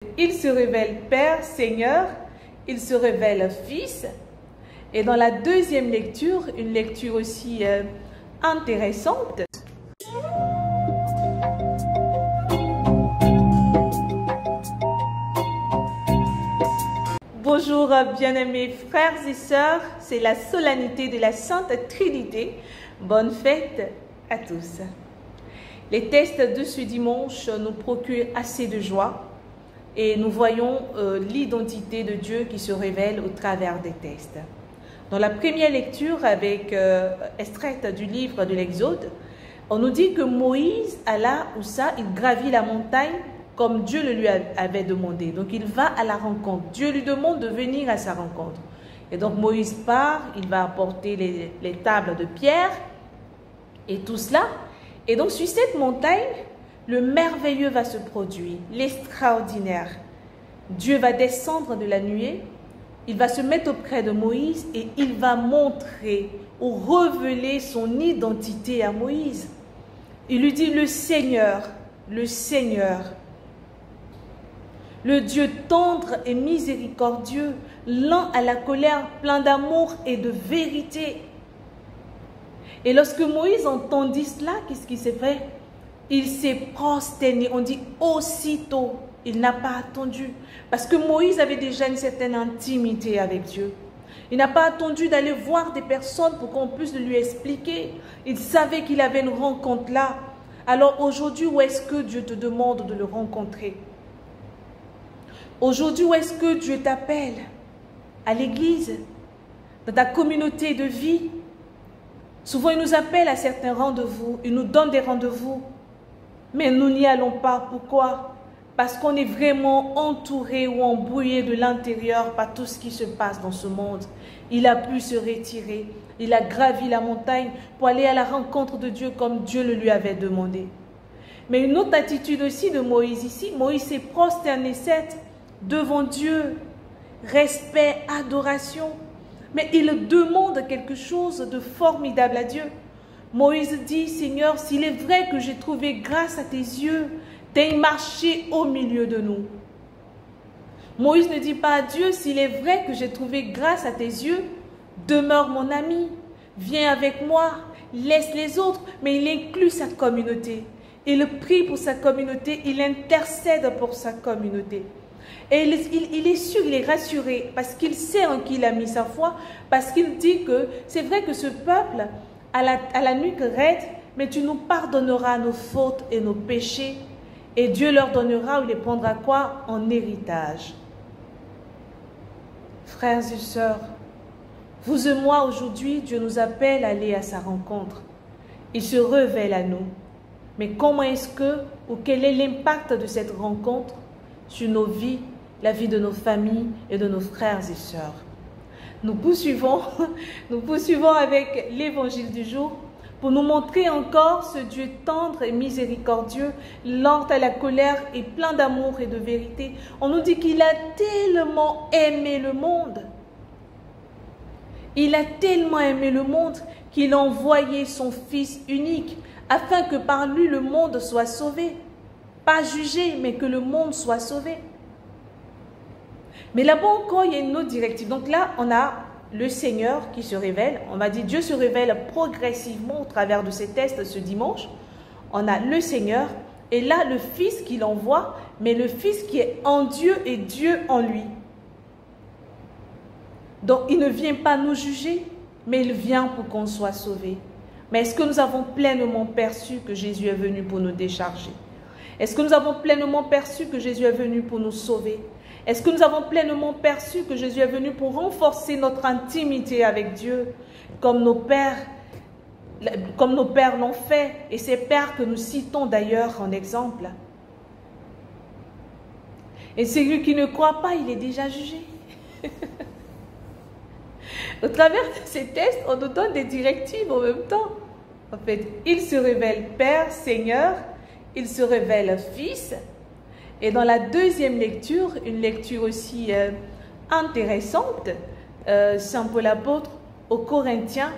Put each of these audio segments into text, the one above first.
Il se révèle Père, Seigneur, il se révèle Fils. Et dans la deuxième lecture, une lecture aussi intéressante. Bonjour bien-aimés frères et sœurs, c'est la solennité de la Sainte Trinité. Bonne fête à tous. Les tests de ce dimanche nous procurent assez de joie et nous voyons l'identité de Dieu qui se révèle au travers des tests. Dans la première lecture, avec extraite du livre de l'Exode, on nous dit que Moïse, alla où ça, il gravit la montagne comme Dieu le lui avait demandé. Donc il va à la rencontre. Dieu lui demande de venir à sa rencontre. Et donc Moïse part, il va apporter les tables de pierre et tout cela. Et donc sur cette montagne, le merveilleux va se produire, l'extraordinaire. Dieu va descendre de la nuée, il va se mettre auprès de Moïse et il va montrer ou révéler son identité à Moïse. Il lui dit le Seigneur, le Dieu tendre et miséricordieux, lent à la colère, plein d'amour et de vérité. Et lorsque Moïse entendit cela, qu'est-ce qui s'est fait? Il s'est prosterné, on dit aussitôt, il n'a pas attendu. Parce que Moïse avait déjà une certaine intimité avec Dieu. Il n'a pas attendu d'aller voir des personnes pour qu'on puisse lui expliquer. Il savait qu'il avait une rencontre là. Alors aujourd'hui, où est-ce que Dieu te demande de le rencontrer? Aujourd'hui, où est-ce que Dieu t'appelle? À l'église, dans ta communauté de vie. Souvent, il nous appelle à certains rendez-vous, il nous donne des rendez-vous. Mais nous n'y allons pas. Pourquoi? Parce qu'on est vraiment entouré ou embrouillé de l'intérieur par tout ce qui se passe dans ce monde. Il a pu se retirer. Il a gravi la montagne pour aller à la rencontre de Dieu comme Dieu le lui avait demandé. Mais une autre attitude aussi de Moïse ici. Moïse s'est prosterné devant Dieu. Respect, adoration. Mais il demande quelque chose de formidable à Dieu. Moïse dit, Seigneur, s'il est vrai que j'ai trouvé grâce à tes yeux, t'aies marché au milieu de nous. Moïse ne dit pas à Dieu, s'il est vrai que j'ai trouvé grâce à tes yeux, demeure mon ami, viens avec moi, laisse les autres, mais il inclut sa communauté. Il prie pour sa communauté, il intercède pour sa communauté. Et il est sûr, il est rassuré, parce qu'il sait en qui il a mis sa foi, parce qu'il dit que c'est vrai que ce peuple a la nuque raide, mais tu nous pardonneras nos fautes et nos péchés, et Dieu leur donnera ou les prendra quoi? En héritage. Frères et sœurs, vous et moi aujourd'hui, Dieu nous appelle à aller à sa rencontre. Il se révèle à nous. Mais comment est-ce que, ou quel est l'impact de cette rencontre sur nos vies, la vie de nos familles et de nos frères et sœurs? Nous poursuivons avec l'évangile du jour pour nous montrer encore ce Dieu tendre et miséricordieux, lent à la colère et plein d'amour et de vérité. On nous dit qu'il a tellement aimé le monde. Il a tellement aimé le monde qu'il a envoyé son Fils unique afin que par lui le monde soit sauvé. Pas jugé, mais que le monde soit sauvé. Mais là-bas encore, il y a une autre directive. Donc là, on a le Seigneur qui se révèle. On m'a dit Dieu se révèle progressivement au travers de ces tests ce dimanche. On a le Seigneur et là le Fils qu'il envoie, mais le Fils qui est en Dieu et Dieu en lui. Donc il ne vient pas nous juger, mais il vient pour qu'on soit sauvé. Mais est-ce que nous avons pleinement perçu que Jésus est venu pour nous décharger? Est-ce que nous avons pleinement perçu que Jésus est venu pour nous sauver? Est-ce que nous avons pleinement perçu que Jésus est venu pour renforcer notre intimité avec Dieu, comme nos pères l'ont fait, et ces pères que nous citons d'ailleurs en exemple? Et celui qui ne croit pas, il est déjà jugé. Au travers de ces tests, on nous donne des directives en même temps. En fait, il se révèle Père, Seigneur, il se révèle Fils. Et dans la deuxième lecture, une lecture aussi intéressante, Saint Paul apôtre aux Corinthiens,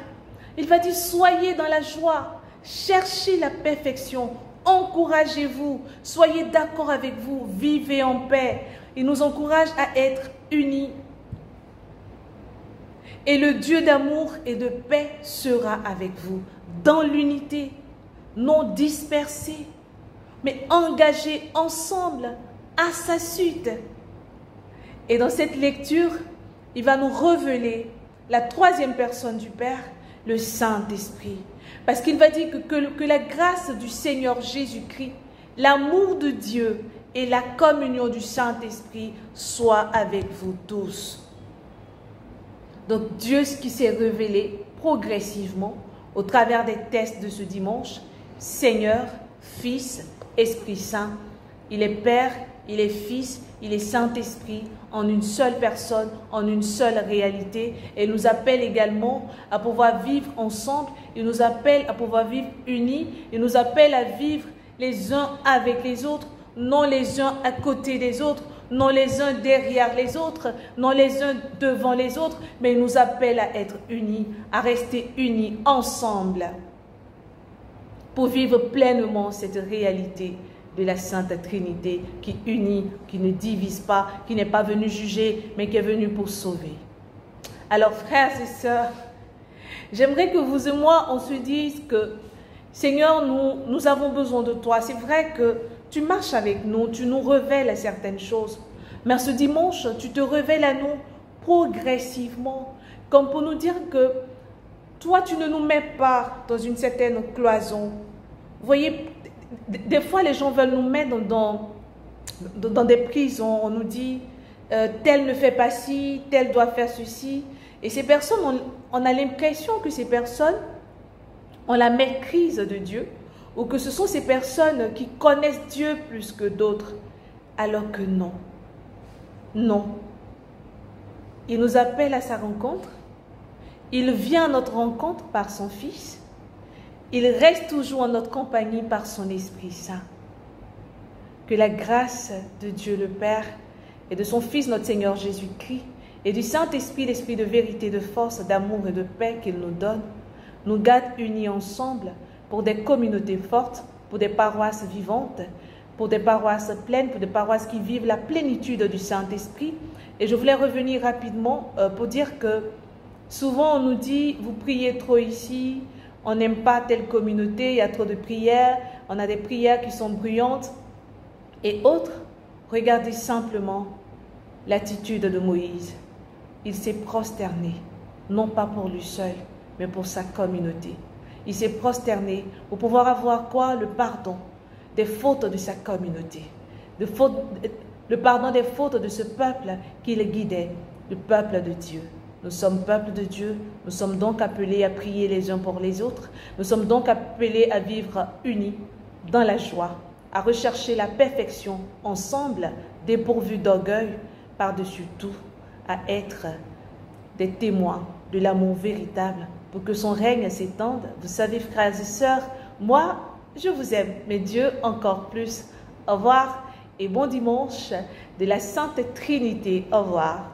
il va dire, soyez dans la joie, cherchez la perfection, encouragez-vous, soyez d'accord avec vous, vivez en paix. Il nous encourage à être unis. Et le Dieu d'amour et de paix sera avec vous, dans l'unité, non dispersés, mais engagés ensemble à sa suite. Et dans cette lecture, il va nous révéler la troisième personne du Père, le Saint-Esprit. Parce qu'il va dire que la grâce du Seigneur Jésus-Christ, l'amour de Dieu et la communion du Saint-Esprit soient avec vous tous. Donc Dieu qui s'est révélé progressivement au travers des tests de ce dimanche, Seigneur, Fils, Esprit Saint. Il est Père, il est Fils, il est Saint-Esprit, en une seule personne, en une seule réalité. Et il nous appelle également à pouvoir vivre ensemble. Il nous appelle à pouvoir vivre unis. Il nous appelle à vivre les uns avec les autres, non les uns à côté des autres, non les uns derrière les autres, non les uns devant les autres, mais il nous appelle à être unis, à rester unis ensemble pour vivre pleinement cette réalité de la Sainte Trinité qui unit, qui ne divise pas, qui n'est pas venu juger, mais qui est venu pour sauver. Alors, frères et sœurs, j'aimerais que vous et moi, on se dise que, Seigneur, nous avons besoin de toi. C'est vrai que tu marches avec nous, tu nous révèles certaines choses. Mais ce dimanche, tu te révèles à nous progressivement, comme pour nous dire que toi, tu ne nous mets pas dans une certaine cloison. Vous voyez, des fois, les gens veulent nous mettre dans des prisons. On nous dit, tel ne fait pas ci, tel doit faire ceci. Et ces personnes, on a l'impression que ces personnes ont la maîtrise de Dieu, ou que ce sont ces personnes qui connaissent Dieu plus que d'autres, alors que non. Non. Il nous appelle à sa rencontre. Il vient à notre rencontre par son Fils. Il reste toujours en notre compagnie par son Esprit Saint. Que la grâce de Dieu le Père et de son Fils notre Seigneur Jésus-Christ et du Saint-Esprit, l'Esprit de vérité, de force, d'amour et de paix qu'il nous donne, nous garde unis ensemble pour des communautés fortes, pour des paroisses vivantes, pour des paroisses pleines, pour des paroisses qui vivent la plénitude du Saint-Esprit. Et je voulais revenir rapidement pour dire que souvent on nous dit, vous priez trop ici, on n'aime pas telle communauté, il y a trop de prières, on a des prières qui sont bruyantes et autres. Regardez simplement l'attitude de Moïse. Il s'est prosterné, non pas pour lui seul, mais pour sa communauté. Il s'est prosterné pour pouvoir avoir quoi? Le pardon des fautes de sa communauté, le pardon des fautes de ce peuple qui le guidait, le peuple de Dieu. Nous sommes peuple de Dieu, nous sommes donc appelés à prier les uns pour les autres, nous sommes donc appelés à vivre unis dans la joie, à rechercher la perfection ensemble, dépourvus d'orgueil, par-dessus tout, à être des témoins de l'amour véritable pour que son règne s'étende. Vous savez, frères et sœurs, moi, je vous aime, mais Dieu encore plus. Au revoir et bon dimanche de la Sainte Trinité. Au revoir.